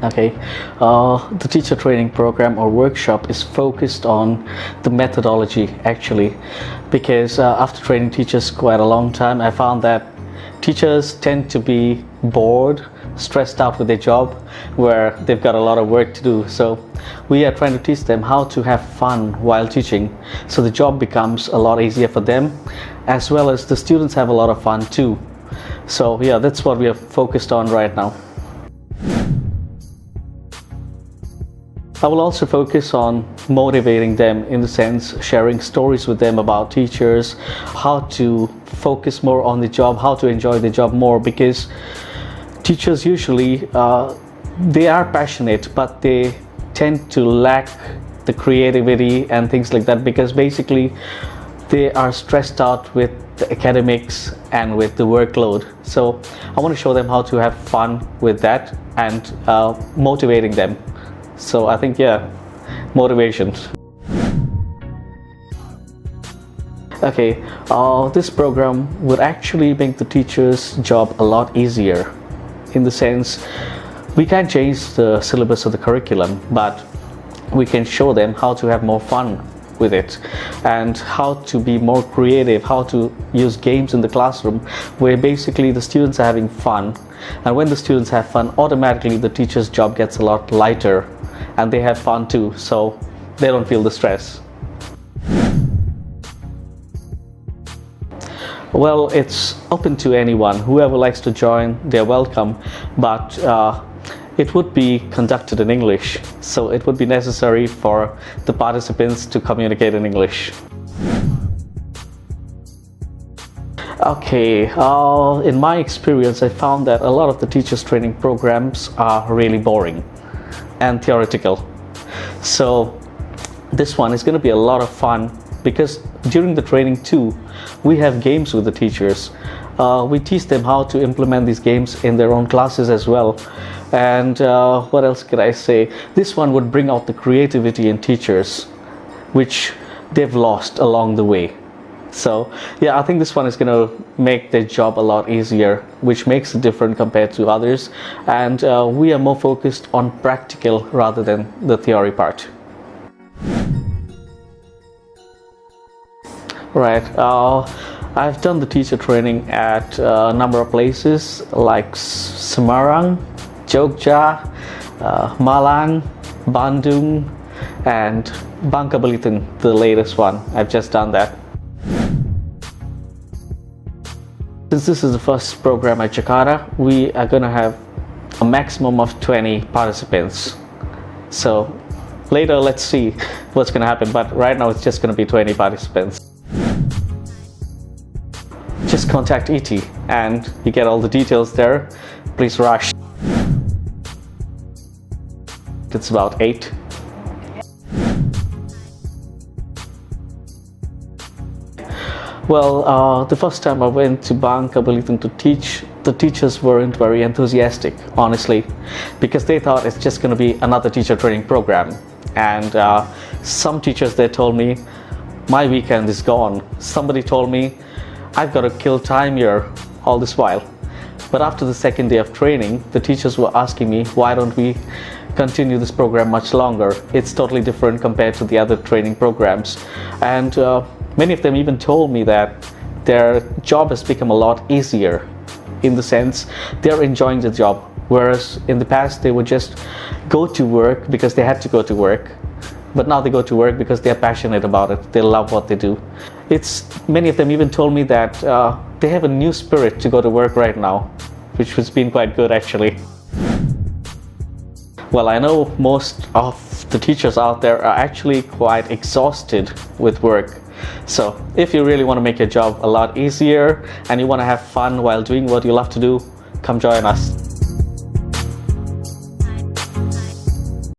Okay, the teacher training program or workshop is focused on the methodology actually, because after training teachers quite a long time, I found that teachers tend to be bored, stressed out with their job, where they've got a lot of work to do. So we are trying to teach them how to have fun while teaching, so the job becomes a lot easier for them, as well as the students have a lot of fun too. So yeah, that's what we are focused on right now. I will also focus on motivating them, in the sense sharing stories with them about teachers, how to focus more on the job, how to enjoy the job more, because teachers usually they are passionate, but they tend to lack the creativity and things like that, because basically they are stressed out with the academics and with the workload. So I want to show them how to have fun with that and motivating them. So I think, yeah, motivation. Okay, this program would actually make the teacher's job a lot easier, in the sense we can't change the syllabus of the curriculum, but we can show them how to have more fun with it and how to be more creative, how to use games in the classroom, where basically the students are having fun, and when the students have fun, automatically the teacher's job gets a lot lighter and they have fun too, so they don't feel the stress. Well, it's open to anyone. Whoever likes to join, they're welcome, but it would be conducted in English, so it would be necessary for the participants to communicate in English. Okay, in my experience, I found that a lot of the teachers training programs are really boring and theoretical. So this one is going to be a lot of fun, because during the training too, we have games with the teachers. We teach them how to implement these games in their own classes as well. And what else could I say? This one would bring out the creativity in teachers, which they've lost along the way. So yeah, I think this one is going to make their job a lot easier, which makes it different compared to others. And we are more focused on practical rather than the theory part. Right, I've done the teacher training at a number of places like Semarang, Jogja, Malang, Bandung, and Bangka Belitung, the latest one. I've just done that. Since this is the first program at Jakarta, we are going to have a maximum of 20 participants. So later, let's see what's going to happen, but right now it's just going to be 20 participants. Just contact ET and you get all the details there. Please rush. It's about 8. Well, the first time I went to Bangka Belitung to teach, the teachers weren't very enthusiastic, honestly, because they thought it's just going to be another teacher training program. And some teachers, they told me, my weekend is gone. Somebody told me, I've got to kill time here all this while. But after the second day of training, the teachers were asking me, why don't we continue this program much longer? It's totally different compared to the other training programs. And many of them even told me that their job has become a lot easier, in the sense they're enjoying the job. Whereas in the past, they would just go to work because they had to go to work. But now they go to work because they're passionate about it. They love what they do. Many of them even told me that they have a new spirit to go to work right now, which has been quite good actually. Well, I know most of the teachers out there are actually quite exhausted with work. So if you really want to make your job a lot easier and you want to have fun while doing what you love to do, come join us.